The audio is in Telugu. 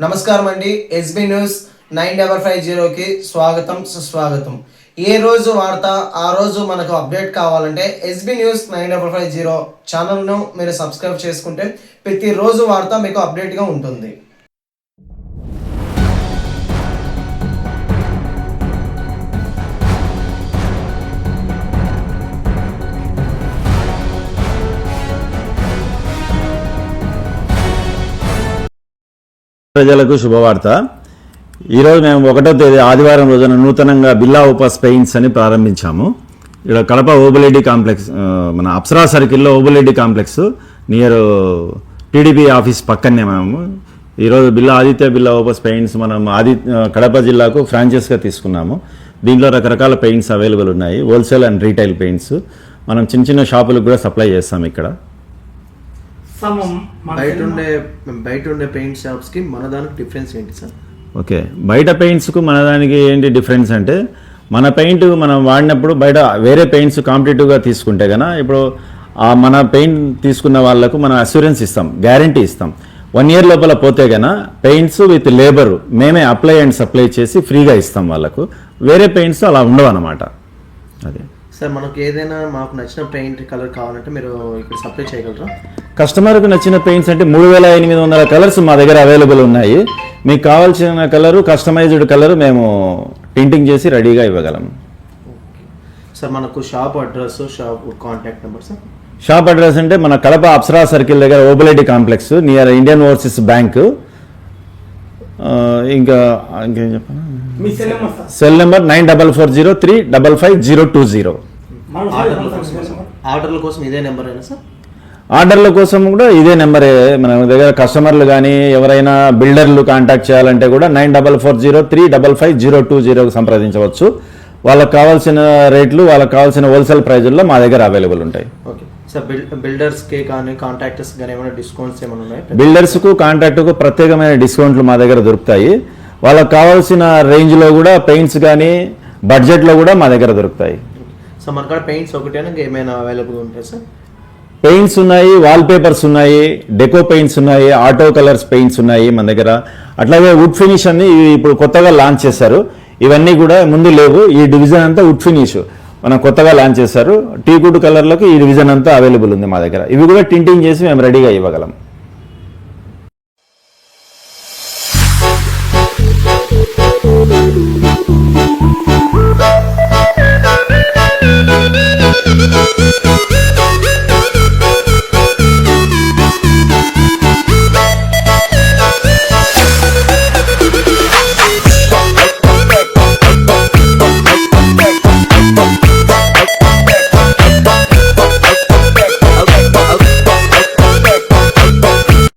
నమస్కారం అండి. ఎస్బీ న్యూస్ 9550కి స్వాగతం సుస్వాగతం. ఏ రోజు వార్త ఆ రోజు మనకు అప్డేట్ కావాలంటే ఎస్బీ న్యూస్ 9550 ఛానల్ను మీరు సబ్స్క్రైబ్ చేసుకుంటే ప్రతిరోజు వార్త మీకు అప్డేట్గా ఉంటుంది. ప్రజలకు శుభవార్త. ఈరోజు మేము 1వ తేదీ ఆదివారం రోజున నూతనంగా బిల్లా ఓపస్ పెయింట్స్ అని ప్రారంభించాము. ఇక్కడ కడప ఓబులెడ్డి కాంప్లెక్స్, మన అప్సరా సర్కిల్లో Obulreddy complex near TDP office పక్కనే మేము ఈరోజు ఆదిత్య బిల్లా ఓపస్ పెయింట్స్ మనం కడప జిల్లాకు ఫ్రాంచైజ్గా తీసుకున్నాము. దీంట్లో రకరకాల పెయింట్స్ అవైలబుల్ ఉన్నాయి, హోల్సేల్ అండ్ రీటైల్ పెయింట్స్. మనం చిన్న చిన్న షాపులకు కూడా సప్లై చేస్తాం. ఇక్కడ బయట ఉండే పెయింట్ షాప్స్కి మన దానికి డిఫరెన్స్ ఏంటి సార్? ఓకే, బయట పెయింట్స్కు మన దానికి ఏంటి డిఫరెన్స్ అంటే, మన పెయింట్ మనం వాడినప్పుడు బయట వేరే పెయింట్స్ కాంపిటేటివ్గా తీసుకుంటే కనుక ఇప్పుడు మన పెయింట్ తీసుకున్న వాళ్ళకు మనం అష్యూరెన్స్ ఇస్తాం, గ్యారంటీ ఇస్తాం. 1 year లోపల పోతే కనుక పెయింట్స్ విత్ లేబర్ మేమే అప్లై అండ్ సప్లై చేసి ఫ్రీగా ఇస్తాం వాళ్ళకు. వేరే పెయింట్స్ అలా ఉండవు అన్నమాట. అదే సార్, మనకు ఏదైనా మాకు నచ్చిన పెయింట్ కలర్ కావాలంటే మీరు ఇక్కడ సప్లై చేయగలరా? కస్టమర్కు నచ్చిన పెయింట్స్ అంటే 3800 కలర్స్ మా దగ్గర అవైలబుల్ ఉన్నాయి. మీకు కావాల్సిన కలరు, కస్టమైజ్డ్ కలరు మేము టింటింగ్ చేసి రెడీగా ఇవ్వగలం. సార్, మనకు shop address, shop contact number sir? Shop address అంటే మన కడప అప్సరా సర్కిల్ దగ్గర Obulreddy complex near Indian Overseas Bank. ఇంకా ఇంకేం చెప్పాను, సెల్ నెంబర్ 9440355020. ఆర్డర్ల కోసం ఇదే నెంబర్ అయినా సార్? ఆర్డర్ల కోసం కూడా ఇదే నెంబరే. మన దగ్గర కస్టమర్లు కానీ ఎవరైనా బిల్డర్లు కాంటాక్ట్ చేయాలంటే కూడా 9440355020 సంప్రదించవచ్చు. వాళ్ళకి కావాల్సిన రేట్లు, వాళ్ళకి కావాల్సిన హోల్సేల్ ప్రైజుల్లో మా దగ్గర అవైలబుల్ ఉంటాయి. ఓకే సార్, బిల్డర్స్కి కానీ కాంట్రాక్టర్స్ కానీ ఏమైనా డిస్కౌంట్స్ ఏమైనా ఉన్నాయి? బిల్డర్స్కు కాంట్రాక్టుకు ప్రత్యేకమైన డిస్కౌంట్లు మా దగ్గర దొరుకుతాయి. వాళ్ళకి కావాల్సిన రేంజ్లో కూడా పెయింట్స్ కానీ బడ్జెట్లో కూడా మా దగ్గర దొరుకుతాయి. సో మన కాడ పెయింట్స్ ఒకటేనా, ఏమైనా అవైలబుల్ ఉంటాయి సార్? పెయింట్స్ ఉన్నాయి, వాల్ పేపర్స్ ఉన్నాయి, డెకో పెయింట్స్ ఉన్నాయి, ఆటో కలర్స్ పెయింట్స్ ఉన్నాయి మన దగ్గర. అట్లాగే వుడ్ ఫినిష్ అని ఇప్పుడు కొత్తగా లాంచ్ చేశారు. ఇవన్నీ కూడా ముందు లేవు. ఈ డివిజన్ అంతా వుడ్ ఫినిష్ మనం కొత్తగా లాంచ్ చేశారు. టీకుడ్ కలర్లకు ఈ డివిజన్ అంతా అవైలబుల్ ఉంది మా దగ్గర. ఇవి కూడా టింటింగ్ చేసి మేము రెడీగా ఇవ్వగలం.